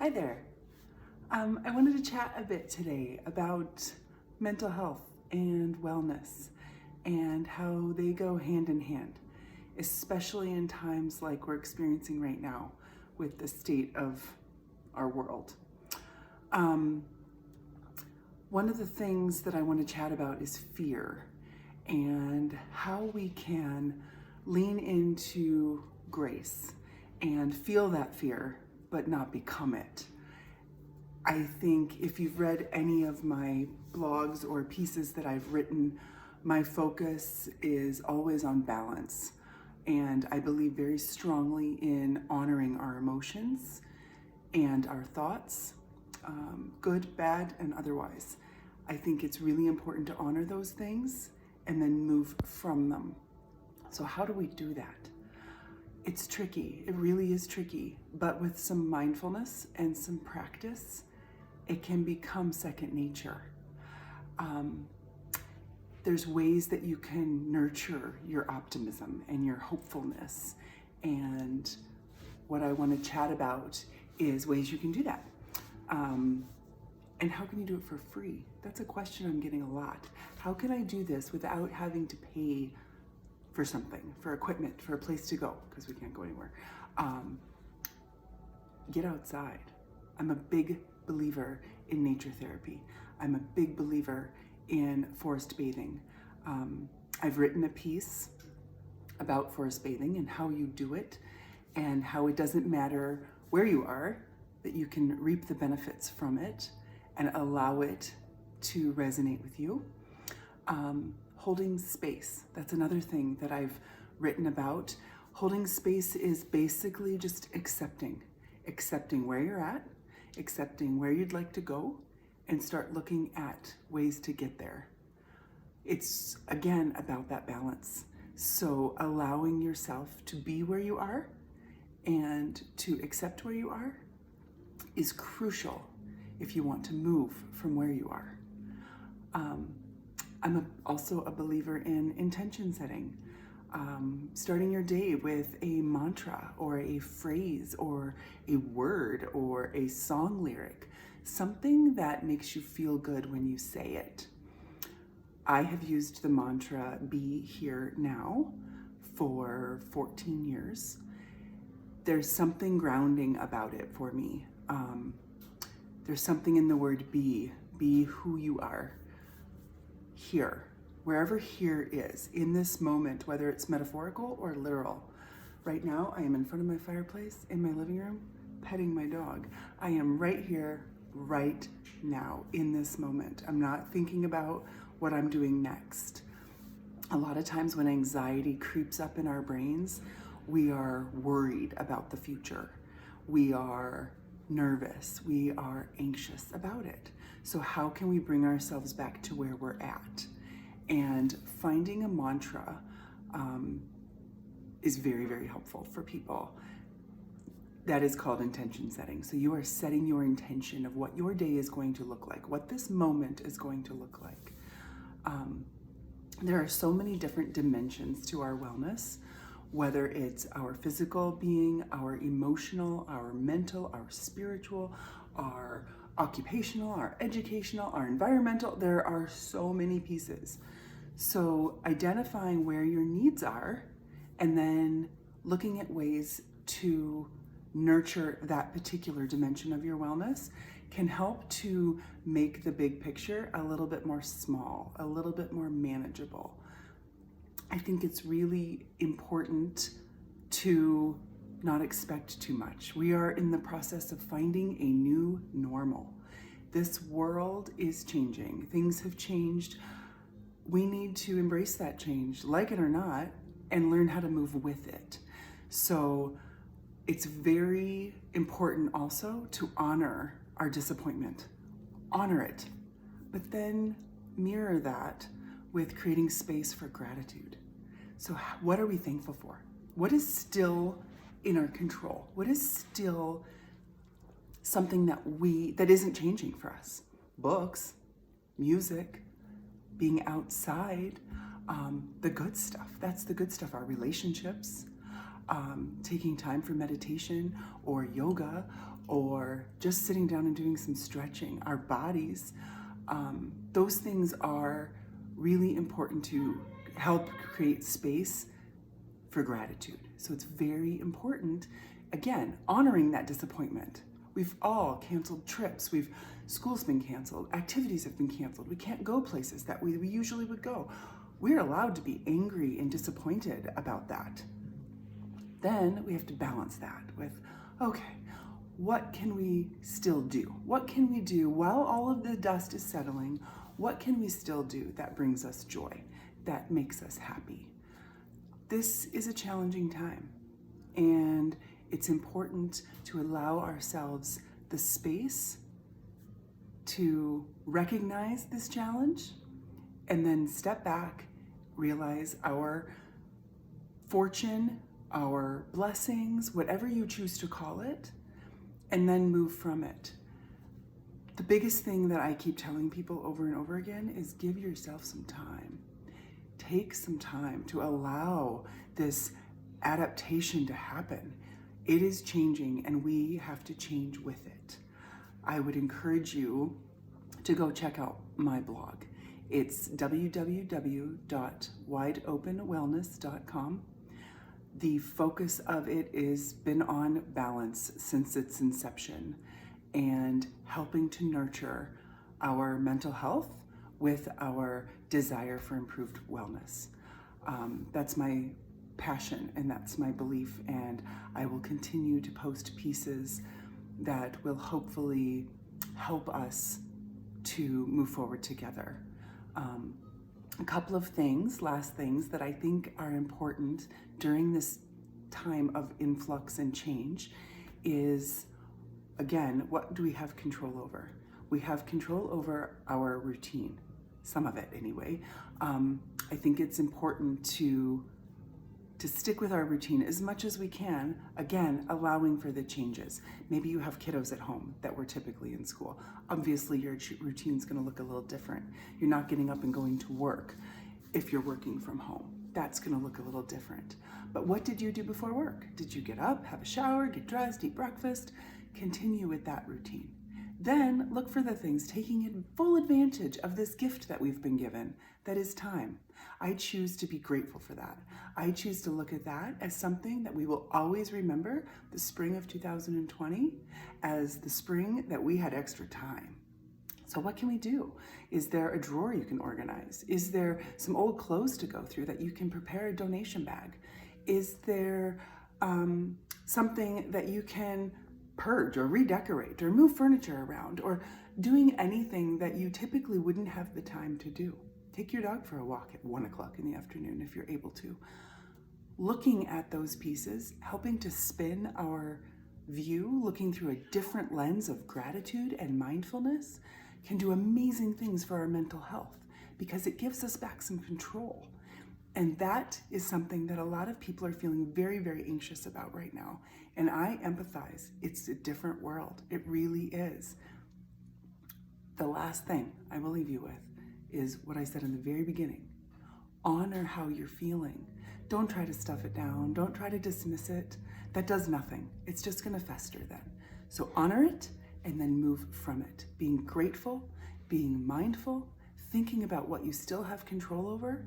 Hi there. I wanted to chat a bit today about mental health and wellness and how they go hand in hand, especially in times like we're experiencing right now with the state of our world. One of the things that I want to chat about is fear and how we can lean into grace and feel that fear but not become it. I think if you've read any of my blogs or pieces that I've written, my focus is always on balance. And I believe very strongly in honoring our emotions and our thoughts, good, bad, and otherwise. I think it's really important to honor those things and then move from them. So how do we do that? It's tricky. It really is tricky. But with some mindfulness and some practice, it can become second nature. There's ways that you can nurture your optimism and your hopefulness. And what I want to chat about is ways you can do that. And how can you do it for free? That's a question I'm getting a lot. How can I do this without having to pay for something, for equipment, for a place to go, because we can't go anywhere? Get outside. I'm a big believer in nature therapy. I'm a big believer in forest bathing. I've written a piece about forest bathing and how you do it and how it doesn't matter where you are, that you can reap the benefits from it and allow it to resonate with you. Holding space, that's another thing that I've written about. Holding space is basically just accepting where you're at, accepting where you'd like to go, and start looking at ways to get there. It's, again, about that balance. So allowing yourself to be where you are and to accept where you are is crucial if you want to move from where you are. I'm also a believer in intention setting. Starting your day with a mantra or a phrase or a word or a song lyric, something that makes you feel good when you say it. I have used the mantra "Be Here Now" for 14 years. There's something grounding about it for me. There's something in the word be who you are. Here, wherever here is, in this moment, whether it's metaphorical or literal. Right now, I am in front of my fireplace in my living room, petting my dog. I am right here, right now, in this moment. I'm not thinking about what I'm doing next. A lot of times when anxiety creeps up in our brains, we are worried about the future. We are nervous. We are anxious about it. So how can we bring ourselves back to where we're at? And finding a mantra is very, very helpful for people. That is called intention setting. So you are setting your intention of what your day is going to look like, what this moment is going to look like. There are so many different dimensions to our wellness, whether it's our physical being, our emotional, our mental, our spiritual, our occupational, our educational, our environmental. There are so many pieces. So identifying where your needs are and then looking at ways to nurture that particular dimension of your wellness can help to make the big picture a little bit more small, a little bit more manageable. I think it's really important to not expect too much. We are in the process of finding a new normal. This world is changing. Things have changed. We need to embrace that change, like it or not, and learn how to move with it. So it's very important also to honor our disappointment. Honor it, but then mirror that with creating space for gratitude. So what are we thankful for? What is still in our control? What is still something that isn't changing for us? Books, music, being outside, the good stuff. That's the good stuff. Our relationships, taking time for meditation or yoga, or just sitting down and doing some stretching. Our bodies, those things are really important to help create space for gratitude. So it's very important, again, honoring that disappointment. We've all canceled trips. School's been canceled. Activities have been canceled. We can't go places that we usually would go. We're allowed to be angry and disappointed about that. Then we have to balance that with, okay, what can we still do? What can we do while all of the dust is settling? What can we still do that brings us joy, that makes us happy? This is a challenging time, and it's important to allow ourselves the space to recognize this challenge and then step back, realize our fortune, our blessings, whatever you choose to call it, and then move from it. The biggest thing that I keep telling people over and over again is give yourself some time. Take some time to allow this adaptation to happen. It is changing, and we have to change with it. I would encourage you to go check out my blog. It's www.wideopenwellness.com. The focus of it has been on balance since its inception and helping to nurture our mental health with our desire for improved wellness. That's my passion and that's my belief, and I will continue to post pieces that will hopefully help us to move forward together. A couple of things, last things that I think are important during this time of influx and change is, again, what do we have control over? We have control over our routine, some of it anyway. I think it's important to stick with our routine as much as we can, again, allowing for the changes. Maybe you have kiddos at home that were typically in school. Obviously, your routine's gonna look a little different. You're not getting up and going to work if you're working from home. That's gonna look a little different. But what did you do before work? Did you get up, have a shower, get dressed, eat breakfast? Continue with that routine. Then look for the things taking full advantage of this gift that we've been given, that is time. I choose to be grateful for that. I choose to look at that as something that we will always remember, the spring of 2020, as the spring that we had extra time. So what can we do? Is there a drawer you can organize? Is there some old clothes to go through that you can prepare a donation bag? Is there something that you can purge or redecorate or move furniture around, or doing anything that you typically wouldn't have the time to do? Take your dog for a walk at 1 o'clock in the afternoon if you're able to. Looking at those pieces, helping to spin our view, looking through a different lens of gratitude and mindfulness, can do amazing things for our mental health because it gives us back some control. And that is something that a lot of people are feeling very, very anxious about right now. And I empathize. It's a different world. It really is. The last thing I will leave you with is what I said in the very beginning. Honor how you're feeling. Don't try to stuff it down. Don't try to dismiss it. That does nothing. It's just going to fester then. So honor it and then move from it. Being grateful, being mindful, thinking about what you still have control over,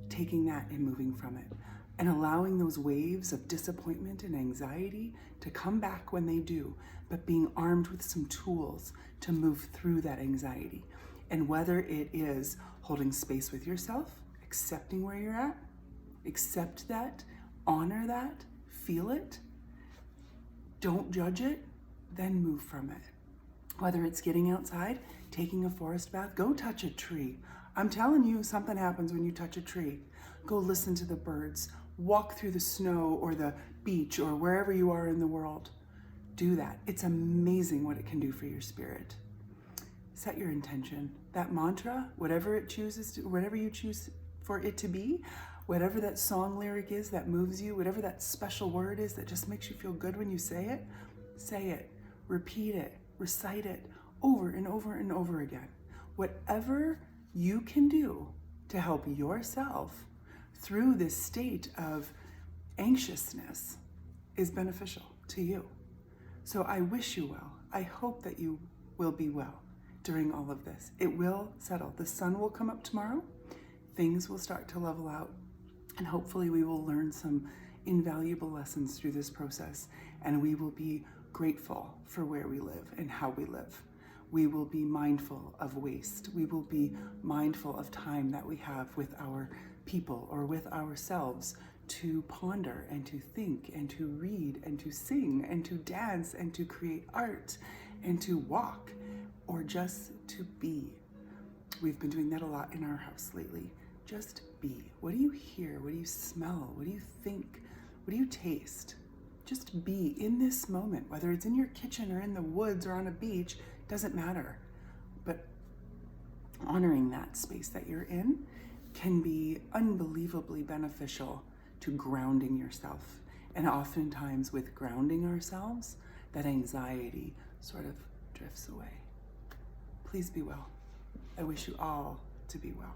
taking that and moving from it, and allowing those waves of disappointment and anxiety to come back when they do, but being armed with some tools to move through that anxiety. And whether it is holding space with yourself, accepting where you're at, accept that, honor that, feel it, don't judge it, then move from it. Whether it's getting outside, taking a forest bath, go touch a tree. I'm telling you, something happens when you touch a tree. Go listen to the birds, walk through the snow or the beach or wherever you are in the world. Do that. It's amazing what it can do for your spirit. Set your intention. That mantra, whatever it chooses to, whatever you choose for it to be, whatever that song lyric is that moves you, whatever that special word is that just makes you feel good when you say it, repeat it, recite it over and over and over again. Whatever you can do to help yourself through this state of anxiousness is beneficial to you. So I wish you well. I hope that you will be well during all of this. It will settle. The sun will come up tomorrow. Things will start to level out. And hopefully we will learn some invaluable lessons through this process. And we will be grateful for where we live and how we live. We will be mindful of waste. We will be mindful of time that we have with our people or with ourselves to ponder and to think and to read and to sing and to dance and to create art and to walk or just to be. We've been doing that a lot in our house lately. Just be. What do you hear? What do you smell? What do you think? What do you taste? Just be in this moment, whether it's in your kitchen or in the woods or on a beach, doesn't matter. But honoring that space that you're in can be unbelievably beneficial to grounding yourself. And oftentimes with grounding ourselves, that anxiety sort of drifts away. Please be well. I wish you all to be well.